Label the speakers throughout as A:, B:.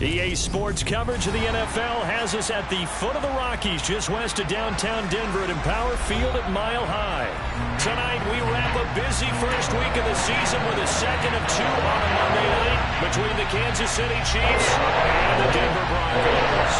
A: EA Sports coverage of the NFL has us at the foot of the Rockies, just west of downtown Denver at Empower Field at Mile High. Tonight, we wrap a busy first week of the season with a second of two on a Monday night between the Kansas City Chiefs and the Denver Broncos.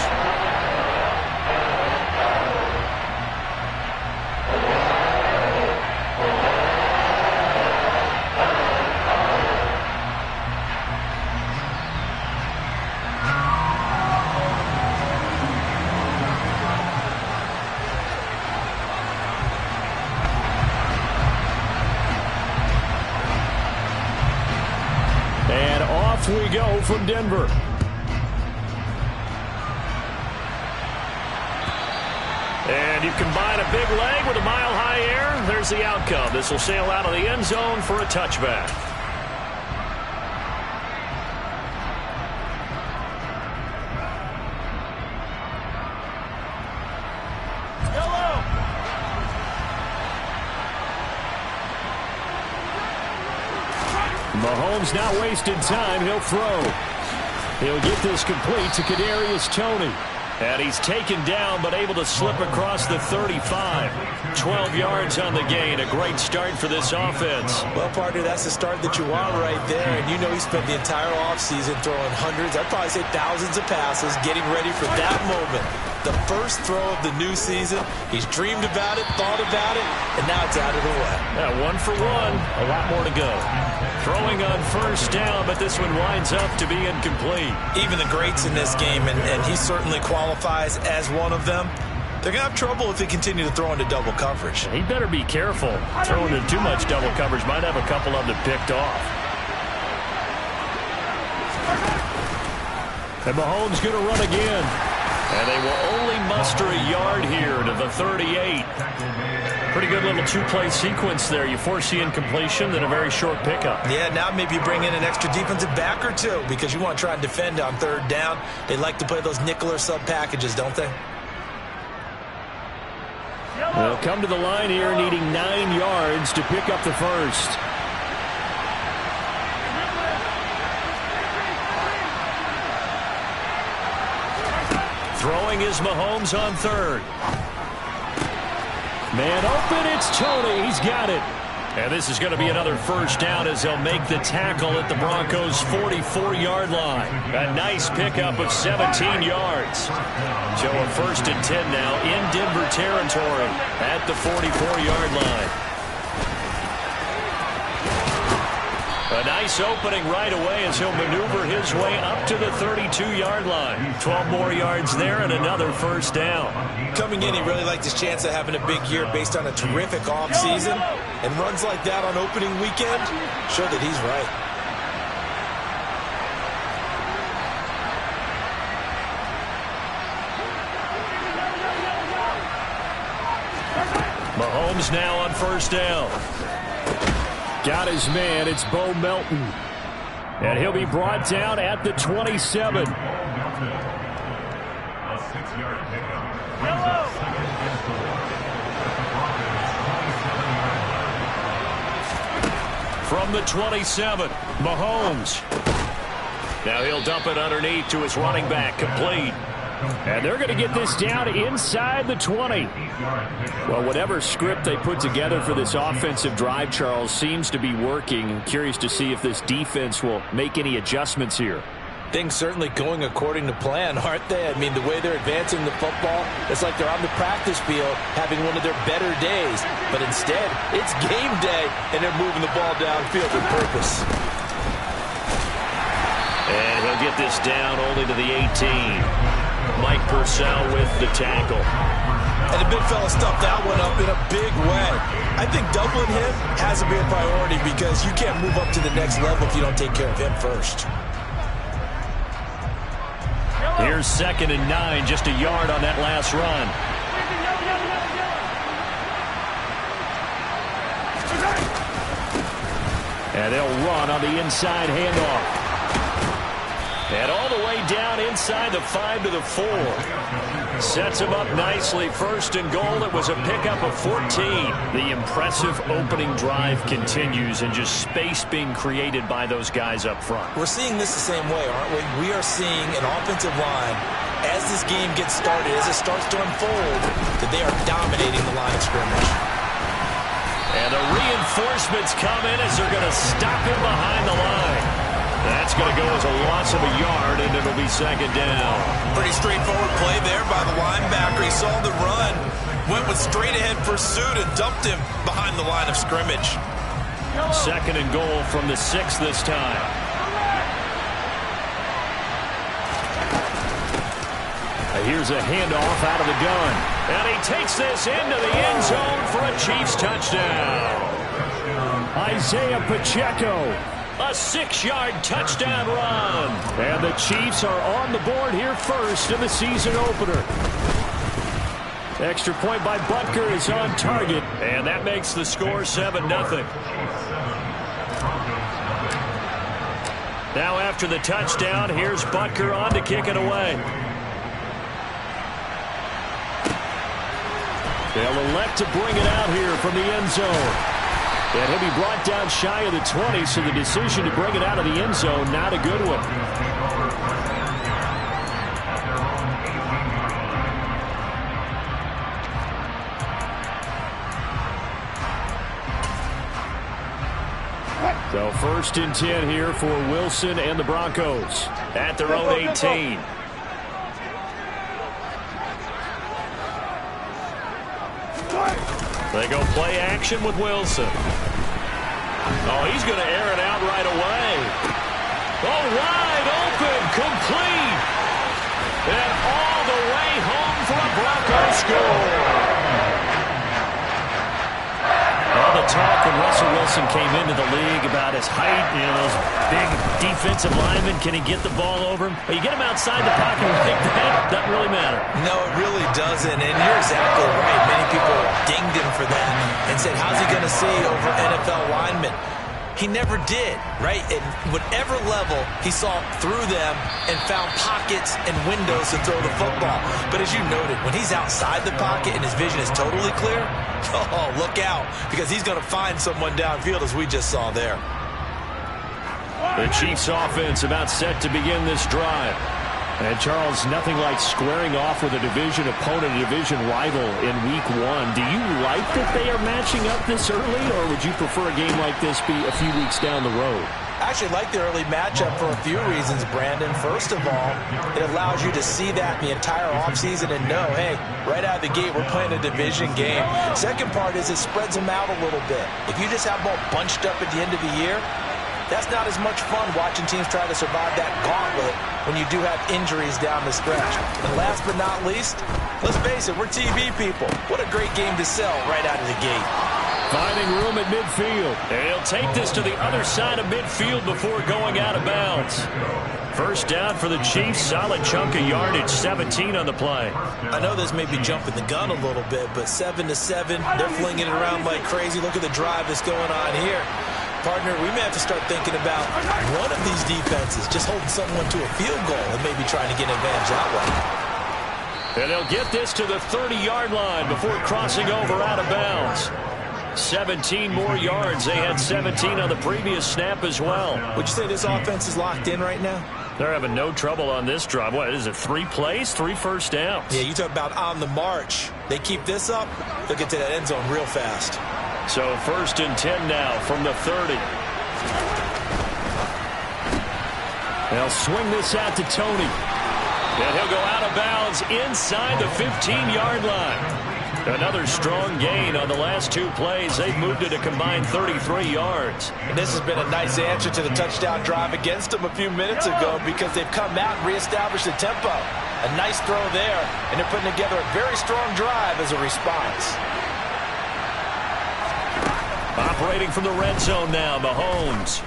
A: We go from Denver. And you combine a big leg with a mile-high air. There's the outcome. This will sail out of the end zone for a touchback. Mahomes not wasting time. He'll throw. He'll get this complete to Kadarius Toney. And he's taken down but able to slip across the 35. 12 yards on the gain. A great start for this offense.
B: Well, partner, that's the start that you want right there. And you know he spent the entire offseason throwing hundreds, I'd probably say thousands of passes, getting ready for that moment. The first throw of the new season. He's dreamed about it, thought about it, and now it's out of the way.
A: Yeah, 1 for 1. A lot more to go. Throwing on first down, but this one winds up to be incomplete.
B: Even the greats in this game, and he certainly qualifies as one of them, they're going to have trouble if they continue to throw into double coverage.
A: He better be careful. Throwing into too much double coverage might have a couple of them picked off. And Mahomes going to run again. And they will only muster a yard here to the 38. Pretty good little two-play sequence there. You force the incompletion, then a very short pickup.
B: Yeah, now maybe you bring in an extra defensive back or two because you want to try and defend on third down. They like to play those nickel or sub packages, don't they?
A: They'll come to the line here needing 9 yards to pick up the first. Throwing is Mahomes on third. Man open, it's Toney. He's got it. And this is going to be another first down as they'll make the tackle at the Broncos' 44-yard line. A nice pickup of 17 yards. So a 1st and 10 now in Denver territory at the 44-yard line. A nice opening right away as he'll maneuver his way up to the 32-yard line. 12 more yards there and another first down.
B: Coming in, he really liked his chance of having a big year based on a terrific offseason. And runs like that on opening weekend show that he's right.
A: Mahomes now on first down. Got his man. It's Bo Melton. And he'll be brought down at the 27. From the 27, Mahomes. Now he'll dump it underneath to his running back, complete. And they're going to get this down inside the 20. Well, whatever script they put together for this offensive drive, Charles, seems to be working. I'm curious to see if this defense will make any adjustments here.
B: Things certainly going according to plan, aren't they? I mean, the way they're advancing the football, it's like they're on the practice field having one of their better days. But instead, it's game day, and they're moving the ball downfield with purpose.
A: And he'll get this down only to the 18. Mike Purcell with the tackle.
B: And the big fella stuffed that one up in a big way. I think doubling him has to be a priority because you can't move up to the next level if you don't take care of him first.
A: Here's 2nd and 9, just a yard on that last run. And they'll run on the inside handoff. And all the way down inside the 5 to the 4. Sets him up nicely. First and goal. It was a pickup of 14. The impressive opening drive continues, and just space being created by those guys up front.
B: We're seeing this the same way, aren't we? We are seeing an offensive line, as this game gets started, as it starts to unfold, that they are dominating the line of scrimmage.
A: And the reinforcements come in as they're going to stop him behind the line. That's going to go as a loss of a yard, and it'll be second down.
B: Pretty straightforward play there by the linebacker. He saw the run, went with straight-ahead pursuit, and dumped him behind the line of scrimmage.
A: Second and goal from the 6 this time. Here's a handoff out of the gun. And he takes this into the end zone for a Chiefs touchdown. Isaiah Pacheco. A 6-yard touchdown run. And the Chiefs are on the board here first in the season opener. Extra point by Butker is on target. And that makes the score 7-0. Now after the touchdown, here's Butker on to kick it away. They'll elect to bring it out here from the end zone. And he'll be brought down shy of the 20, so the decision to bring it out of the end zone, not a good one. So first and 10 here for Wilson and the Broncos at their own 18. They go play action with Wilson. Oh, he's going to air it out right away. Oh, wide open, complete. And all the way home for a Broncos score. All the talk when Russell Wilson came into the league about his height, those big defensive linemen, can he get the ball over him? Well, you get him outside the pocket like that, doesn't really matter.
B: No, it really doesn't, and you're exactly right. Many people dinged him for that and said, how's he going to see over NFL linemen? He never did, right? At whatever level, he saw through them and found pockets and windows to throw the football. But as you noted, when he's outside the pocket and his vision is totally clear, oh, look out, because he's going to find someone downfield, as we just saw there.
A: The Chiefs offense about set to begin this drive. And Charles, nothing like squaring off with a division opponent, a division rival in week 1. Do you like that they are matching up this early, or would you prefer a game like this be a few weeks down the road?
B: I actually like the early matchup for a few reasons, Brandon. First of all, it allows you to see that the entire offseason and know, hey, right out of the gate, we're playing a division game. Second part is it spreads them out a little bit. If you just have them all bunched up at the end of the year, that's not as much fun watching teams try to survive that gauntlet when you do have injuries down the stretch. And last but not least, let's face it, we're TV people. What a great game to sell right out of the gate.
A: Finding room at midfield. And he'll take this to the other side of midfield before going out of bounds. First down for the Chiefs. Solid chunk of yardage, 17 on the play.
B: I know this may be jumping the gun a little bit, but 7-7, they're flinging it around like crazy. Look at the drive that's going on here. Partner, we may have to start thinking about one of these defenses just holding someone to a field goal and maybe trying to get an advantage that way.
A: And they'll get this to the 30-yard line before crossing over out of bounds. 17 more yards. They had 17 on the previous snap as well.
B: Would you say this offense is locked in right now?
A: They're having no trouble on this drive. What is it, 3 plays, 3 first downs?
B: Yeah, you talk about on the march. They keep this up, they'll get to that end zone real fast.
A: So first and 10 now from the 30. They'll swing this out to Tony. And he'll go out of bounds inside the 15-yard line. Another strong gain on the last 2 plays. They've moved it a combined 33 yards.
B: And this has been a nice answer to the touchdown drive against them a few minutes ago because they've come out and reestablished the tempo. A nice throw there, and they're putting together a very strong drive as a response.
A: Operating from the red zone now, Mahomes.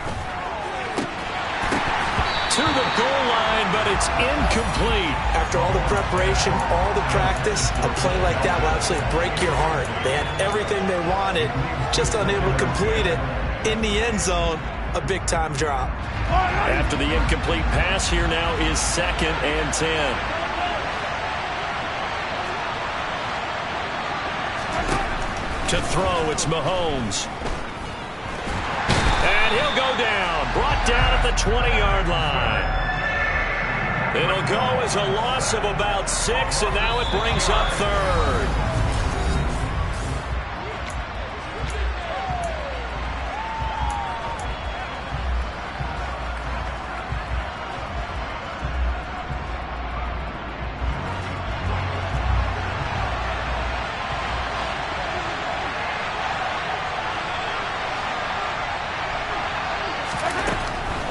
A: To the goal line, but it's incomplete.
B: After all the preparation, all the practice, a play like that will absolutely break your heart. They had everything they wanted, just unable to complete it. In the end zone, a big-time drop.
A: After the incomplete pass, here now is 2nd and 10. To throw, it's Mahomes. And he'll go down. Brought down at the 20-yard line. It'll go as a loss of about 6, and now it brings up third.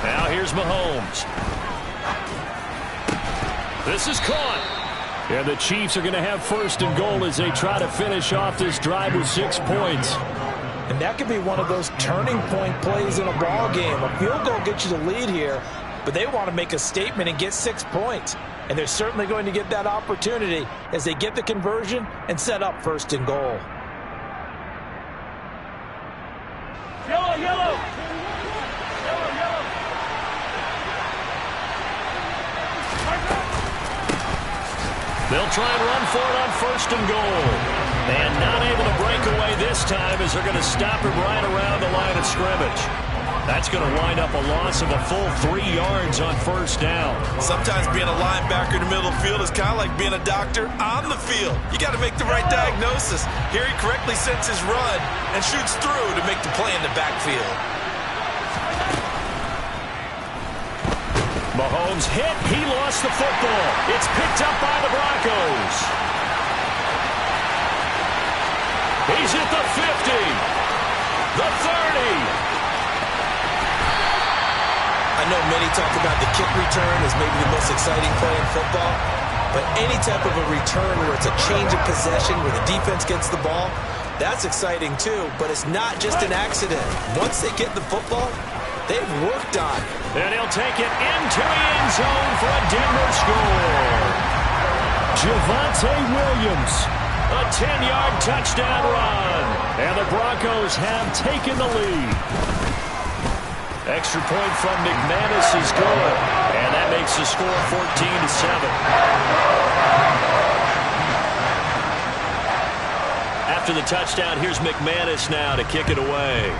A: Now here's Mahomes. This is caught. And the Chiefs are going to have first and goal as they try to finish off this drive with 6 points.
B: And that could be one of those turning point plays in a ball game. A field goal gets you the lead here, but they want to make a statement and get 6 points. And they're certainly going to get that opportunity as they get the conversion and set up first and goal.
C: Yellow, yellow.
A: They'll try and run for it on first and goal. And not able to break away this time as they're going to stop him right around the line of scrimmage. That's going to wind up a loss of a full 3 yards on first down.
B: Sometimes being a linebacker in the middle of the field is kind of like being a doctor on the field. You got to make the right diagnosis. Here he correctly sets his run and shoots through to make the play in the backfield.
A: Mahomes hit. He lost the football. It's picked up by the Broncos. He's at the 50. The 30.
B: I know many talk about the kick return as maybe the most exciting play in football, but any type of a return where it's a change of possession, where the defense gets the ball, that's exciting too, but it's not just an accident. Once they get the football, they've worked on it.
A: And he'll take it into the end zone for a Denver score. Javonte Williams, a 10-yard touchdown run. And the Broncos have taken the lead. Extra point from McManus is good. And that makes the score 14-7. After the touchdown, here's McManus now to kick it away.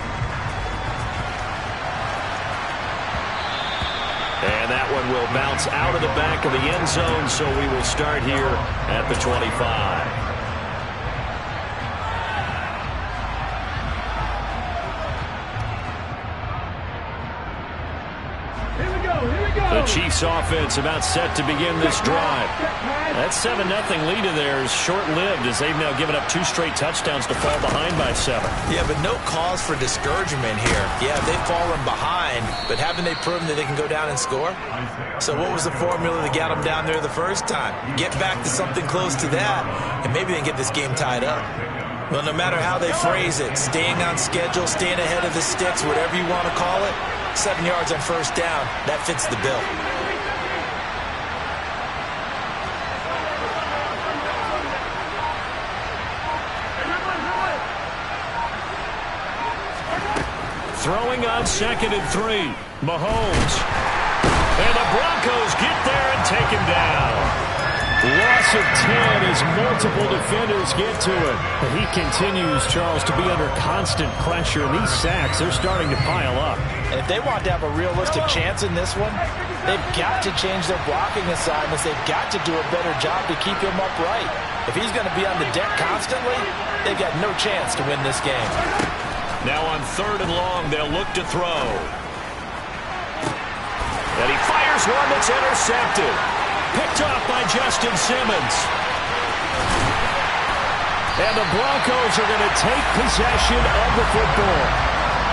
A: And that one will bounce out of the back of the end zone, so we will start here at the 25. The Chiefs offense about set to begin this drive. That 7-0 lead of theirs is short-lived as they've now given up 2 straight touchdowns to fall behind by 7.
B: Yeah, but no cause for discouragement here. Yeah, they've fallen behind, but haven't they proven that they can go down and score? So what was the formula that got them down there the first time? Get back to something close to that, and maybe they can get this game tied up. Well, no matter how they phrase it, staying on schedule, staying ahead of the sticks, whatever you want to call it, 7 yards on first down, that fits the bill.
A: Throwing on 2nd and 3. Mahomes. And the Broncos get there and take him down. Loss of 10 as multiple defenders get to it. But he continues, Charles, to be under constant pressure. And these sacks, they're starting to pile up.
B: And if they want to have a realistic chance in this one, they've got to change their blocking assignments. They've got to do a better job to keep him upright. If he's going to be on the deck constantly, they've got no chance to win this game.
A: Now on 3rd and long, they'll look to throw. And he fires one that's intercepted. Picked off by Justin Simmons. And the Broncos are going to take possession of the football.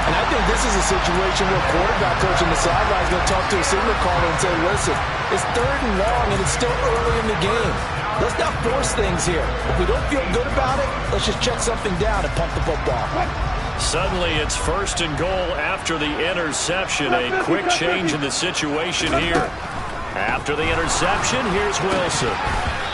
B: And I think this is a situation where quarterback coach on the sideline is going to talk to a signal caller and say, listen, it's 3rd and long and it's still early in the game. Let's not force things here. If we don't feel good about it, let's just check something down and pump the football.
A: Suddenly it's 1st and goal after the interception. A quick change in the situation here. After the interception, here's Wilson.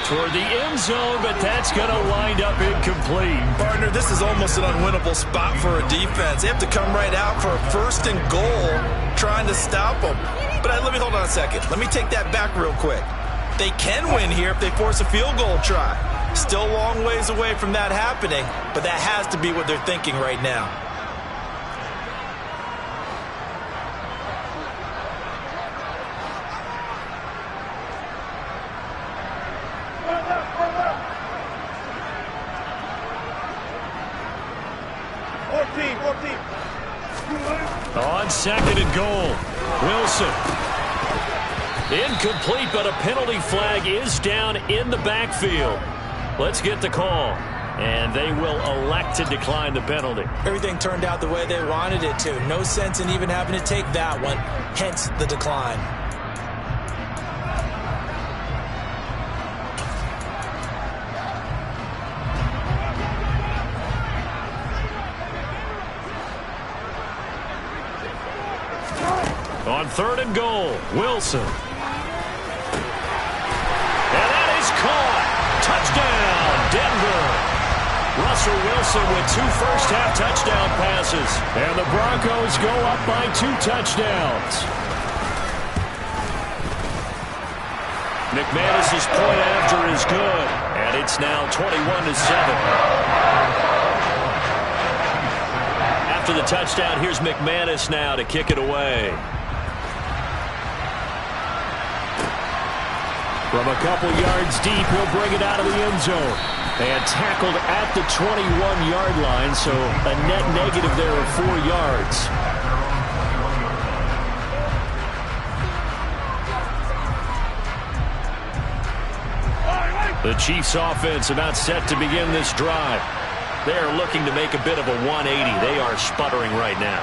A: Toward the end zone, but that's going to wind up incomplete.
B: Partner, this is almost an unwinnable spot for a defense. They have to come right out for a 1st and goal trying to stop them. But let me hold on a second. Let me take that back real quick. They can win here if they force a field goal try. Still a long ways away from that happening, but that has to be what they're thinking right now.
A: On second and goal, Wilson. Incomplete, but a penalty flag is down in the backfield. Let's get the call. And they will elect to decline the penalty.
B: Everything turned out the way they wanted it to. No sense in even having to take that one, hence the decline.
A: On third and goal, Wilson. And that is caught. Touchdown, Denver. Russell Wilson with 2 first-half touchdown passes. And the Broncos go up by 2 touchdowns. McManus's point after is good. And it's now 21-7. After the touchdown, here's McManus now to kick it away. From a couple yards deep, he'll bring it out of the end zone. And tackled at the 21-yard line, so a net negative there of 4 yards. The Chiefs offense about set to begin this drive. They are looking to make a bit of a 180. They are sputtering right now.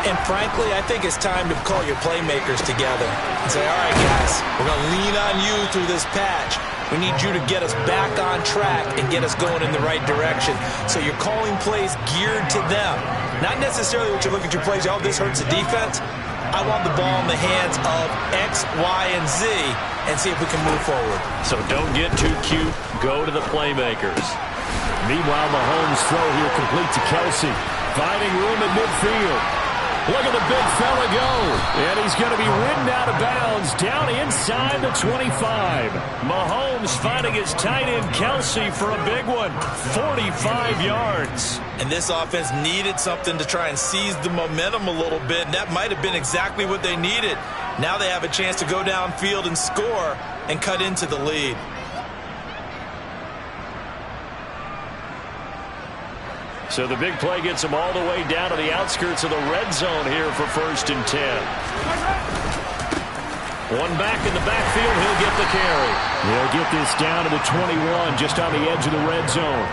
B: And frankly, I think it's time to call your playmakers together and say, all right, guys, we're going to lean on you through this patch. We need you to get us back on track and get us going in the right direction. So you're calling plays geared to them. Not necessarily what you look at your plays, oh, this hurts the defense. I want the ball in the hands of X, Y, and Z and see if we can move forward.
A: So don't get too cute. Go to the playmakers. Meanwhile, Mahomes' throw here complete to Kelsey. Finding room in midfield. Look at the big fella go. And he's going to be ridden out of bounds down inside the 25. Mahomes finding his tight end Kelsey for a big one. 45 yards.
B: And this offense needed something to try and seize the momentum a little bit. And that might have been exactly what they needed. Now they have a chance to go downfield and score and cut into the lead.
A: So the big play gets him all the way down to the outskirts of the red zone here for 1st and 10. One back in the backfield, he'll get the carry. He'll get this down to the 21, just on the edge of the red zone.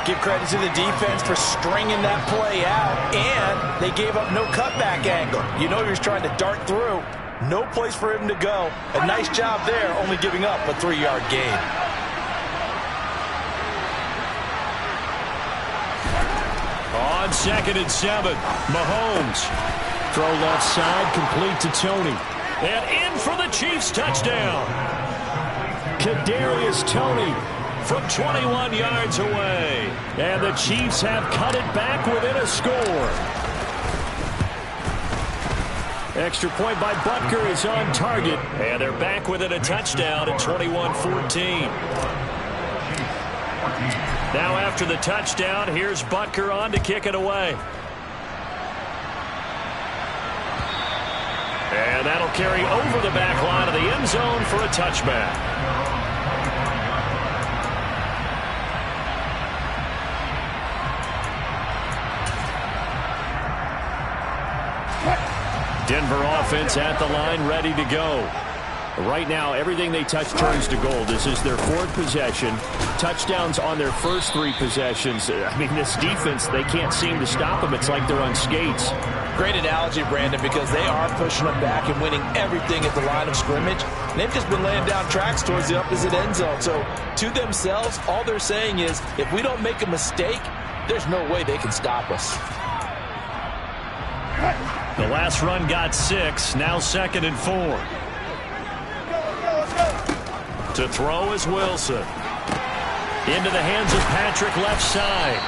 B: Give credit to the defense for stringing that play out, and they gave up no cutback angle. You know he was trying to dart through. No place for him to go. A nice job there, only giving up a 3-yard gain.
A: On 2nd and 7, Mahomes. Throw left side, complete to Toney. And in for the Chiefs touchdown. Kadarius Toney from 21 yards away. And the Chiefs have cut it back within a score. Extra point by Butker is on target. And they're back within a touchdown at 21-14. Now after the touchdown, here's Butker on to kick it away. And that'll carry over the back line of the end zone for a touchback. Denver offense at the line, ready to go. Right now, everything they touch turns to gold. This is their 4th possession. Touchdowns on their first 3 possessions. I mean, this defense, they can't seem to stop them. It's like they're on skates.
B: Great analogy, Brandon, because they are pushing them back and winning everything at the line of scrimmage. And they've just been laying down tracks towards the opposite end zone. So, to themselves, all they're saying is, if we don't make a mistake, there's no way they can stop us.
A: The last run got 6. Now 2nd and 4. To throw is Wilson. Into the hands of Patrick left side.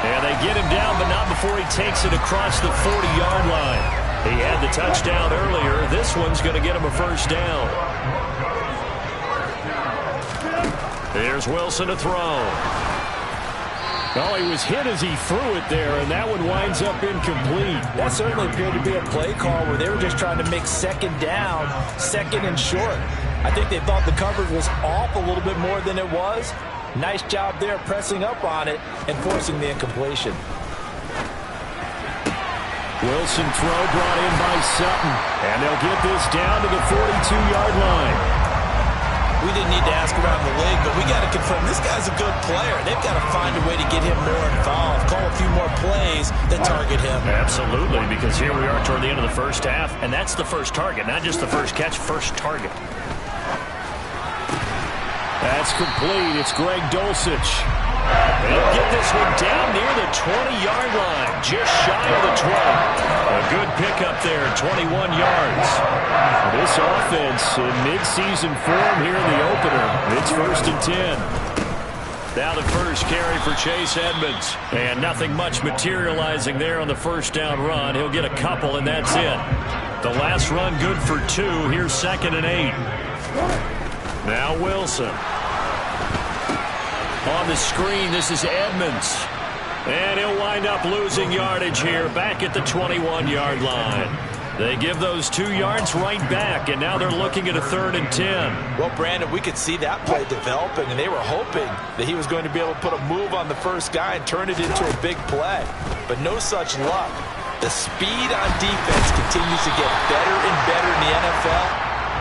A: And they get him down, but not before he takes it across the 40-yard line. He had the touchdown earlier. This one's going to get him a first down. Here's Wilson to throw. Oh, he was hit as he threw it there, and that one winds up incomplete.
B: That certainly appeared to be a play call where they were just trying to make second down, second and short. I think they thought the coverage was off a little bit more than it was. Nice job there pressing up on it and forcing the incompletion.
A: Wilson throw brought in by Sutton, and they'll get this down to the 42-yard line.
B: We didn't need to ask around the league, but we got to confirm this guy's a good player. They've got to find a way to get him more involved, call a few more plays that target him.
A: Absolutely, because here we are toward the end of the first half, and that's the first target, not just the first catch, first target. That's complete. It's Greg Dulcich. They'll get this one down near the 20-yard line, just shy of the 20. A good pickup there, 21 yards. This offense in midseason form here in the opener. It's 1st and 10. Now the first carry for Chase Edmonds. And nothing much materializing there on the first down run. He'll get a couple, and that's it. The last run good for 2. Here's 2nd and 8. Now Wilson. On the screen, this is Edmonds. And he'll wind up losing yardage here back at the 21-yard line. They give those 2 yards right back, and now they're looking at a 3rd and 10.
B: Well, Brandon, we could see that play developing, and they were hoping that he was going to be able to put a move on the first guy and turn it into a big play. But no such luck. The speed on defense continues to get better and better in the NFL.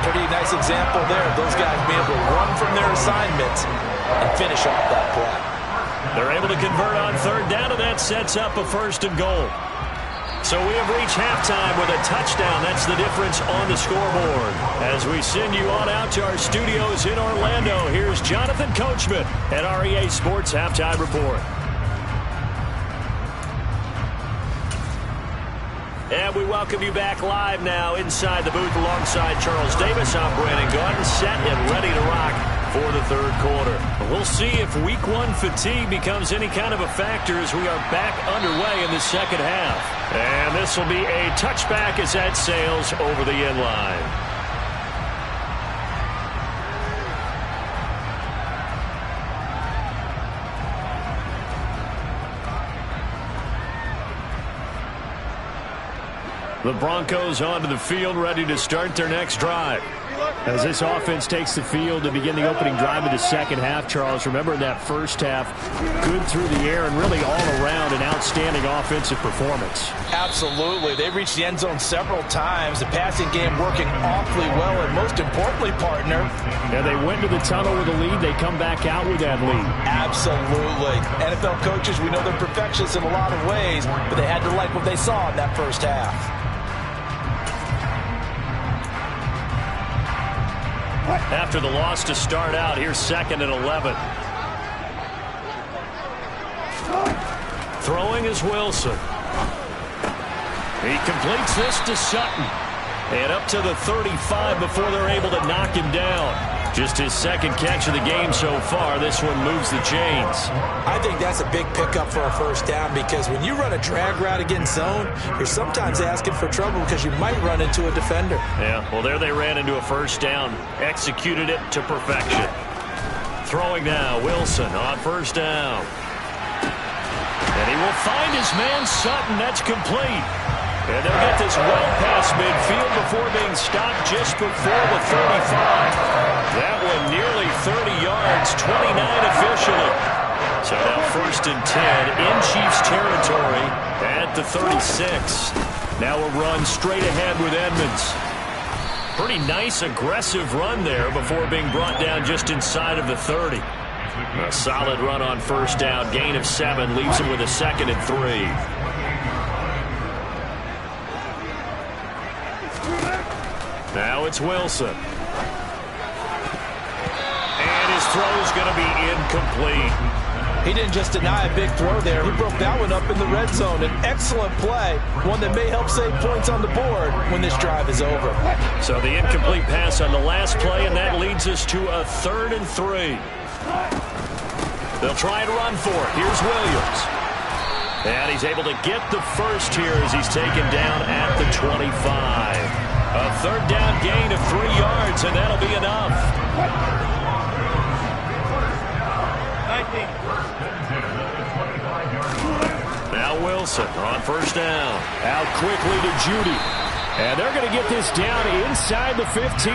B: Pretty nice example there of those guys being able to run from their assignments and finish off that play.
A: They're able to convert on 3rd down, and that sets up a 1st and goal. So we have reached halftime with a touchdown. That's the difference on the scoreboard. As we send you on out to our studios in Orlando, here's Jonathan Coachman at REA Sports Halftime Report. And we welcome you back live now inside the booth alongside Charles Davis. I'm Brandon Gaudin, set and ready to rock for the 3rd quarter. We'll see if week 1 fatigue becomes any kind of a factor as we are back underway in the 2nd half. And this will be a touchback as that sails over the end line. The Broncos onto the field, ready to start their next drive. As this offense takes the field to begin the opening drive of the 2nd half, Charles, remember in that first half, good through the air and really all around an outstanding offensive performance.
B: Absolutely. They reached the end zone several times. The passing game working awfully well, and most importantly, partner.
A: Yeah, they went to the tunnel with a lead. They come back out with that lead.
B: Absolutely. NFL coaches, we know they're perfectionists in a lot of ways, but they had to like what they saw in that first half.
A: After the loss to start out, here's 2nd and 11. Throwing is Wilson. He completes this to Sutton. And up to the 35 before they're able to knock him down. Just his 2nd catch of the game so far. This one moves the chains.
B: I think that's a big pickup for a first down because when you run a drag route against zone, you're sometimes asking for trouble because you might run into a defender.
A: Yeah, well, there they ran into a first down. Executed it to perfection. Throwing now, Wilson on 1st down. And he will find his man Sutton. That's complete. And they'll get this well past midfield before being stopped just before the 35. That one nearly 30 yards, 29 officially. So now 1st and 10 in Chiefs territory at the 36. Now a run straight ahead with Edmonds. Pretty nice aggressive run there before being brought down just inside of the 30. A solid run on 1st down, gain of 7, leaves him with a 2nd and 3. Now it's Wilson. And his throw's going to be incomplete.
B: He didn't just deny a big throw there. He broke that one up in the red zone. An excellent play, one that may help save points on the board when this drive is over.
A: So the incomplete pass on the last play, and that leads us to a 3rd and 3. They'll try and run for it. Here's Williams. And he's able to get the first here as he's taken down at the 25. A 3rd down gain of 3 yards, and that'll be enough. Now Wilson on first down. Out quickly to Judy. And they're going to get this down inside the 15.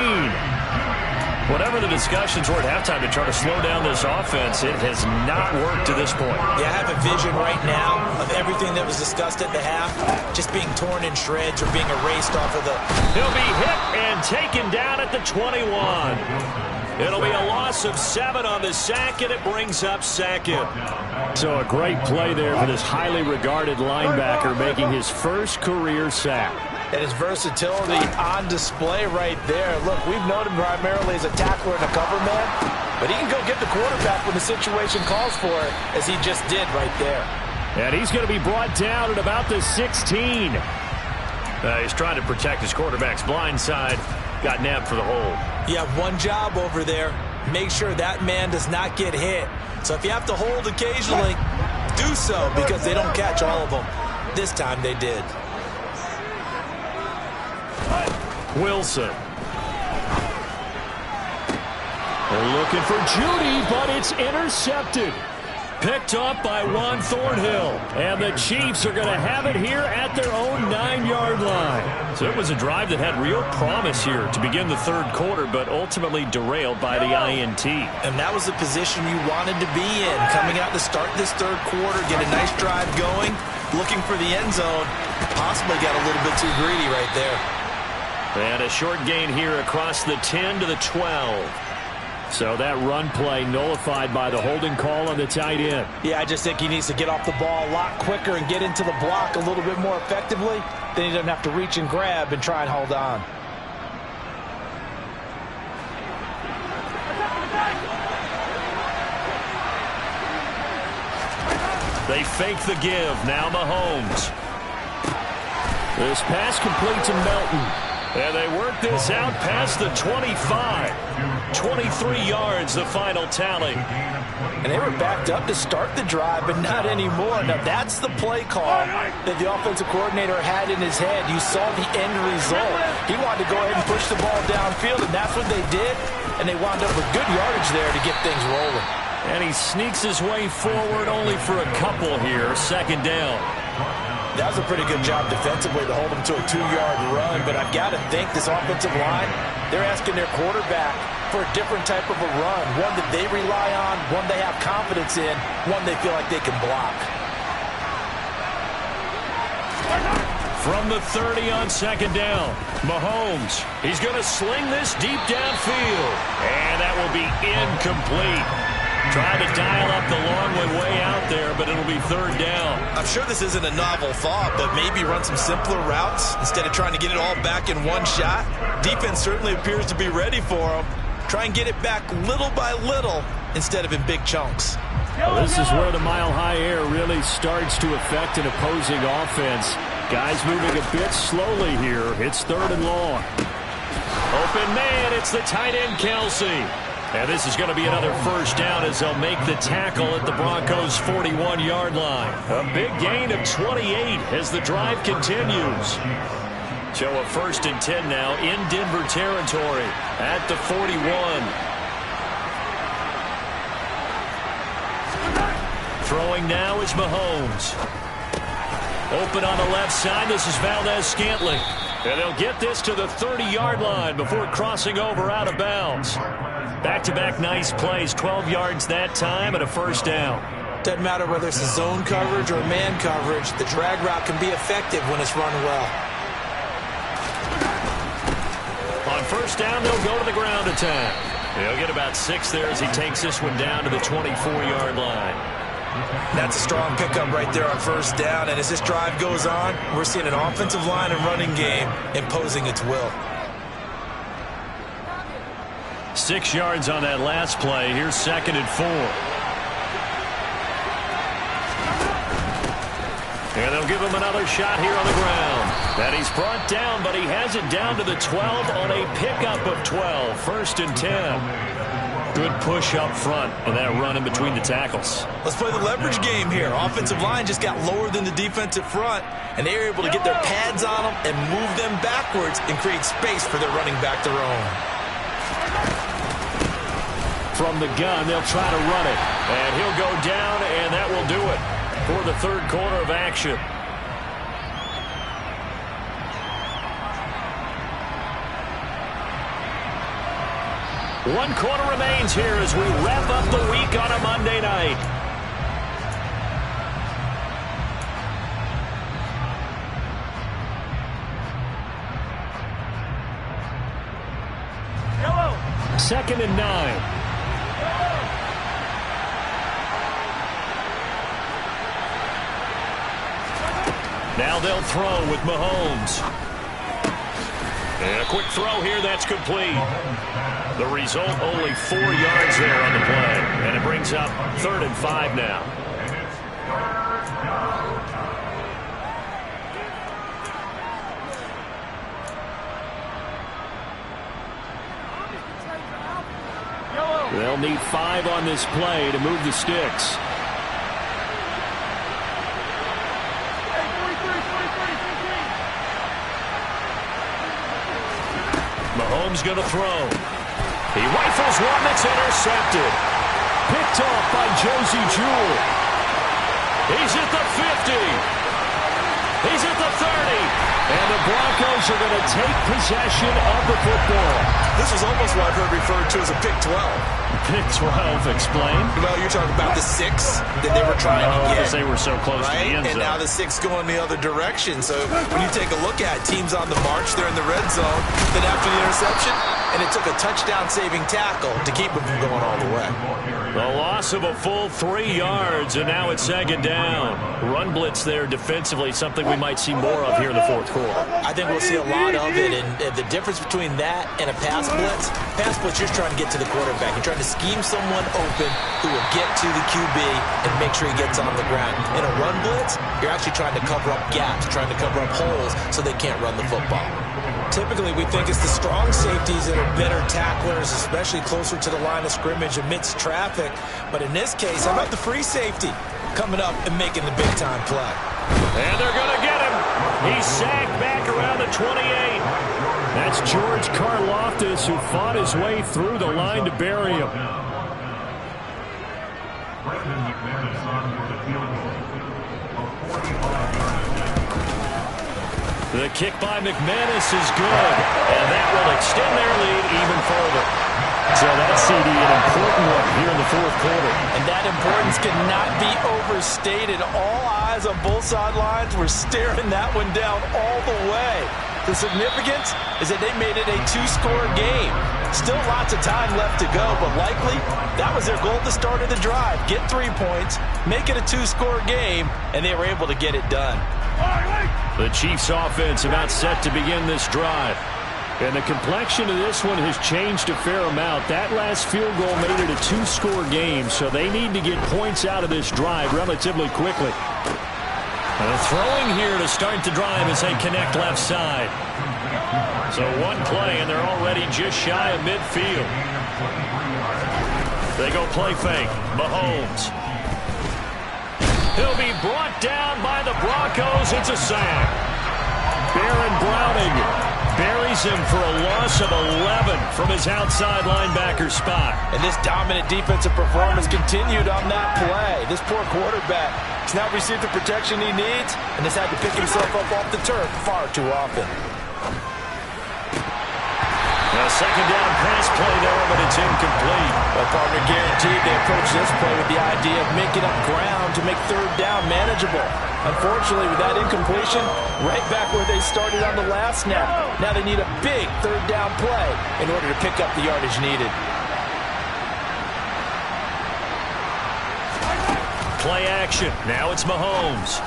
A: Whatever the discussions were at halftime to try to slow down this offense, it has not worked to this point.
B: Yeah, I have a vision right now of everything that was discussed at the half just being torn in shreds or being erased off of the...
A: He'll be hit and taken down at the 21. It'll be a loss of 7 on the sack, and it brings up second. So a great play there for this highly regarded linebacker making his first career sack.
B: And his versatility on display right there. Look, we've known him primarily as a tackler and a cover man, but he can go get the quarterback when the situation calls for it, as he just did right there.
A: And he's going to be brought down at about the 16. He's trying to protect his quarterback's blind side. Got nabbed for the hold.
B: You have one job over there. Make sure that man does not get hit. So if you have to hold occasionally, do so, because they don't catch all of them. This time they did.
A: Wilson. They're looking for Judy, but it's intercepted. Picked up by Juan Thornhill. And the Chiefs are going to have it here at their own 9-yard line. So it was a drive that had real promise here to begin the third quarter, but ultimately derailed by the INT.
B: And that was the position you wanted to be in. Coming out to start this third quarter, get a nice drive going, looking for the end zone. Possibly got a little bit too greedy right there.
A: And a short gain here across the 10 to the 12. So that run play nullified by the holding call on the tight end.
B: Yeah, I just think he needs to get off the ball a lot quicker and get into the block a little bit more effectively. Then he doesn't have to reach and grab and try and hold on.
A: They fake the give. Now Mahomes. This pass complete to Melton. And they work this out past the 25. 23 yards, the final tally.
B: And they were backed up to start the drive, but not anymore. Now, that's the play call that the offensive coordinator had in his head. You saw the end result. He wanted to go ahead and push the ball downfield, and that's what they did. And they wound up with good yardage there to get things rolling.
A: And he sneaks his way forward only for a couple here. Second down.
B: That was a pretty good job defensively to hold them to a 2-yard run, but I've got to think this offensive line, they're asking their quarterback for a different type of a run, one that they rely on, one they have confidence in, one they feel like they can block.
A: From the 30 on second down, Mahomes. He's going to sling this deep downfield, and that will be incomplete. Trying to dial up the long way out there, but it'll be third down.
B: I'm sure this isn't a novel thought, but maybe run some simpler routes instead of trying to get it all back in one shot. Defense certainly appears to be ready for them. Try and get it back little by little instead of in big chunks.
A: Well, this is where the mile-high air really starts to affect an opposing offense. Guys moving a bit slowly here. It's third and long. Open man, it's the tight end, Kelsey. And this is going to be another first down as they'll make the tackle at the Broncos' 41-yard line. A big gain of 28 as the drive continues. So a 1st and 10 now in Denver territory at the 41. Throwing now is Mahomes. Open on the left side. This is Valdez-Scantling. And they'll get this to the 30-yard line before crossing over out of bounds. Back-to-back nice plays, 12 yards that time and a first down.
B: Doesn't matter whether it's a zone coverage or man coverage, the drag route can be effective when it's run well.
A: On first down, they'll go to the ground attack. He'll get about 6 there as he takes this one down to the 24-yard line.
B: That's a strong pickup right there on first down, and as this drive goes on, we're seeing an offensive line and running game imposing its will.
A: 6 yards on that last play. Here's 2nd and 4. And they'll give him another shot here on the ground. And he's brought down, but he has it down to the 12 on a pickup of 12. 1st and 10. Good push up front and that run in between the tackles.
B: Let's play the leverage game here. Offensive line just got lower than the defensive front, and they were able to get their pads on them and move them backwards and create space for their running back their own.
A: From the gun, they'll try to run it. And he'll go down, and that will do it for the third quarter of action. One quarter remains here as we wrap up the week on a Monday night. Second and 9. Now they'll throw with Mahomes. And a quick throw here, that's complete. The result, only 4 yards there on the play. And it brings up 3rd and 5 now. They'll need 5 on this play to move the sticks. Mahomes going to throw. He rifles one that's intercepted. Picked off by Josie Jewell. He's at the 50. He's at the 30. And the Broncos are going to take possession of the football.
B: This was almost what I've heard referred to as a Big 12.
A: Big 12, explain.
B: Well, you're talking about the 6 that they were trying to get.
A: Because they were so close to the end zone.
B: And now the 6 going the other direction. So when you take a look at teams on the march, they're in the red zone. Then after the interception, and it took a touchdown-saving tackle to keep them from going all the way.
A: The loss of a full 3 yards, and now it's 2nd down. Run blitz there defensively, something we might see more of here in the fourth quarter.
B: I think we'll see a lot of it, and the difference between that and a pass blitz, you're just trying to get to the quarterback. You're trying to scheme someone open who will get to the QB and make sure he gets on the ground. In a run blitz, you're actually trying to cover up gaps, trying to cover up holes so they can't run the football. Typically, we think it's the strong safeties that are better tacklers, especially closer to the line of scrimmage amidst traffic. But in this case, how about the free safety coming up and making the big-time play?
A: And they're going to get him. He's sagged back around the 28. That's George Karlaftis, who fought his way through the line to bury him. The kick by McManus is good, and that will extend their lead even further. So that's, CD, an important one here in the fourth quarter.
B: And that importance cannot be overstated. All eyes on both sidelines were staring that one down all the way. The significance is that they made it a 2-score game. Still lots of time left to go, but likely that was their goal at the start of the drive. Get 3 points, make it a 2-score game, and they were able to get it done.
A: The Chiefs offense about set to begin this drive. And the complexion of this one has changed a fair amount. That last field goal made it a 2-score game, so they need to get points out of this drive relatively quickly. Throwing here to start the drive as they connect left side. So one play, and they're already just shy of midfield. They go play fake. Mahomes. He'll be brought down by the Broncos. It's a sack. Baron Browning buries him for a loss of 11 from his outside linebacker spot.
B: And this dominant defensive performance continued on that play. This poor quarterback has not received the protection he needs and has had to pick himself up off the turf far too often.
A: A second down pass play there, but it's incomplete.
B: Well, partner, guaranteed they approach this play with the idea of making up ground to make 3rd down manageable. Unfortunately, with that incompletion, right back where they started on the last snap. Now they need a big 3rd down play in order to pick up the yardage needed.
A: Play action. Now it's Mahomes.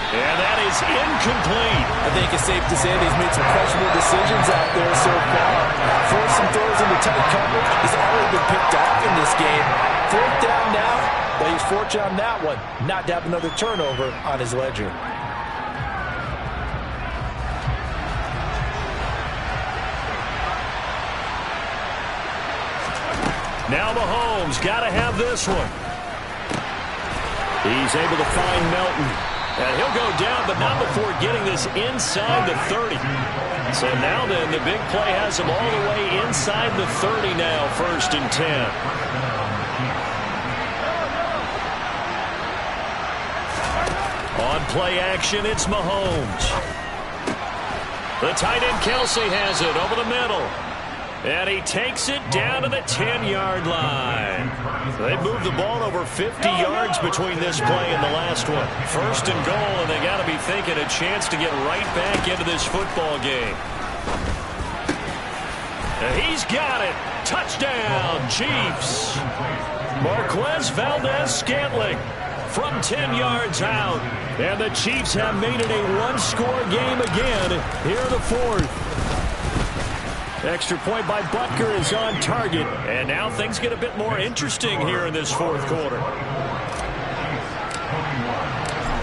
A: And that is incomplete.
B: I think it's safe to say that he's made some questionable decisions out there so far. Forced some throws into tight coverage. He's already been picked off in this game. 4th down now, but he's fortunate on that one not to have another turnover on his ledger.
A: Now Mahomes got to have this one. He's able to find Melton. And he'll go down, but not before getting this inside the 30. So now then, the big play has him all the way inside the 30 now, 1st and 10. On play action, it's Mahomes. The tight end Kelsey has it over the middle. And he takes it down to the 10-yard line. They moved the ball over 50 yards between this play and the last one. 1st and goal, and they got to be thinking a chance to get right back into this football game. And he's got it. Touchdown, Chiefs. Marquez Valdez-Scantling from 10 yards out. And the Chiefs have made it a one-score game again here in the 4th. Extra point by Butker is on target. And now things get a bit more interesting here in this 4th quarter.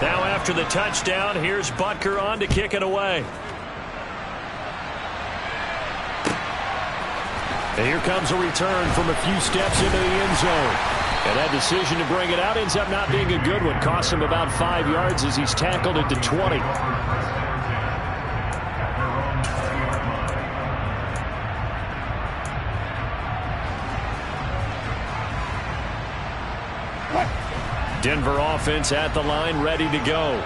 A: Now after the touchdown, here's Butker on to kick it away. And here comes a return from a few steps into the end zone. And that decision to bring it out ends up not being a good one. Costs him about 5 yards as he's tackled at the 20. Denver offense at the line, ready to go.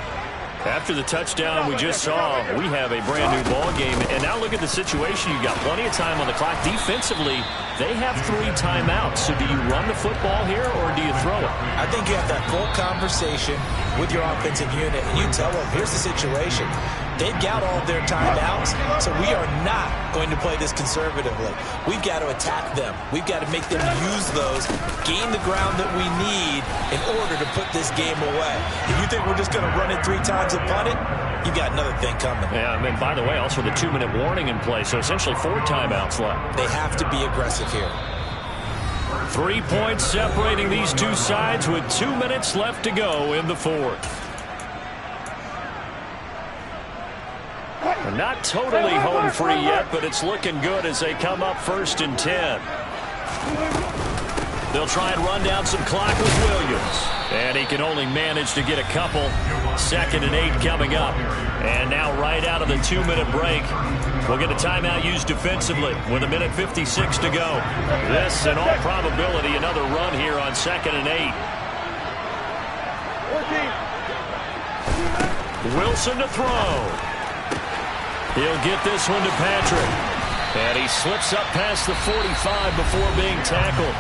A: After the touchdown we just saw, we have a brand new ball game. And now look at the situation. You've got plenty of time on the clock. Defensively, they have 3 timeouts. So do you run the football here or do you throw it?
B: I think you have that full conversation with your offensive unit, and you tell them, here's the situation. They've got all of their timeouts, so we are not going to play this conservatively. We've got to attack them. We've got to make them use those, gain the ground that we need in order to put this game away. If you think we're just going to run it 3 times and punt it, you've got another thing coming.
A: Yeah, and by the way, also the 2-minute warning in play, so essentially 4 timeouts left.
B: They have to be aggressive here.
A: 3 points separating these two sides with 2 minutes left to go in the 4th. Not totally home free yet, but it's looking good as they come up 1st and 10. They'll try and run down some clock with Williams. And he can only manage to get a couple. 2nd and 8 coming up. And now right out of the 2-minute break, we'll get a timeout used defensively with 1:56 to go. This, in all probability, another run here on 2nd and 8. Wilson to throw. He'll get this one to Patrick. And he slips up past the 45 before being tackled.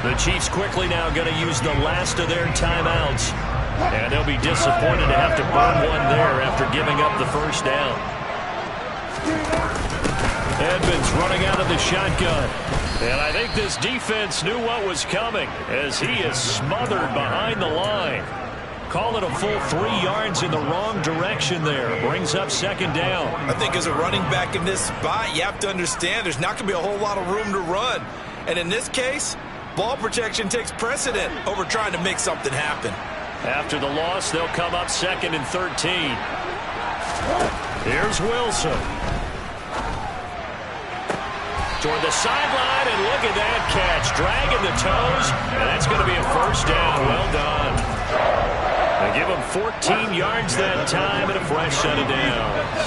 A: The Chiefs quickly now going to use the last of their timeouts. And they'll be disappointed to have to burn one there after giving up the 1st down. Edmonds running out of the shotgun. And I think this defense knew what was coming as he is smothered behind the line. Call it a full 3 yards in the wrong direction there. Brings up 2nd down.
B: I think as a running back in this spot, you have to understand there's not going to be a whole lot of room to run. And in this case, ball protection takes precedent over trying to make something happen.
A: After the loss, they'll come up 2nd and 13. Here's Wilson. Toward the sideline, and look at that catch. Dragging the toes, and that's going to be a 1st down. Well done. They give him 14 yards that time and a fresh set of downs.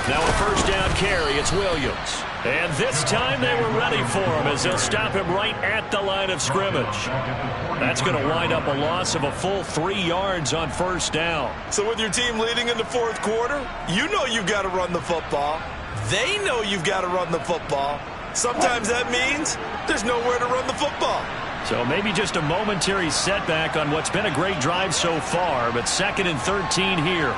A: Now a 1st down carry, it's Williams. And this time they were ready for him as they'll stop him right at the line of scrimmage. That's going to wind up a loss of a full 3 yards on 1st down.
B: So with your team leading in the 4th quarter, you know you've got to run the football. They know you've got to run the football. Sometimes that means there's nowhere to run the football.
A: So maybe just a momentary setback on what's been a great drive so far, but 2nd and 13 here.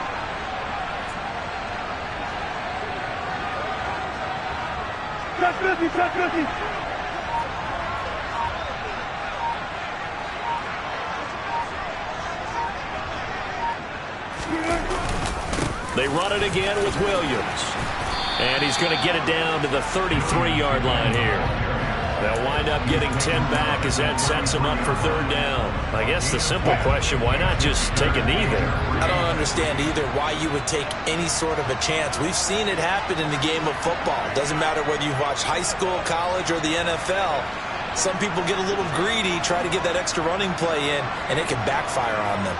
A: They run it again with Williams. And he's going to get it down to the 33-yard line here. They'll wind up getting 10 back as that sets them up for 3rd down. I guess the simple question, why not just take a knee there?
B: I don't understand either why you would take any sort of a chance. We've seen it happen in the game of football. Doesn't matter whether you've watched high school, college, or the NFL. Some people get a little greedy, try to get that extra running play in, and it can backfire on them.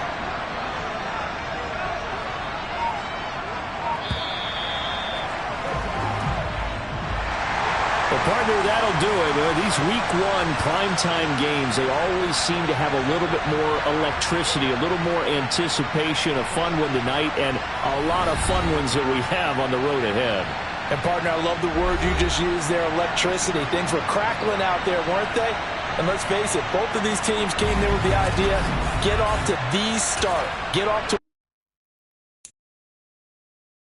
A: Well, partner, that'll do it. These Week 1 primetime games, they always seem to have a little bit more electricity, a little more anticipation, a fun one tonight, and a lot of fun ones that we have on the road ahead.
D: And, partner, I love the word you just used there, electricity. Things were crackling out there, weren't they? And let's face it, both of these teams came there with the idea, get off to the start. Get off to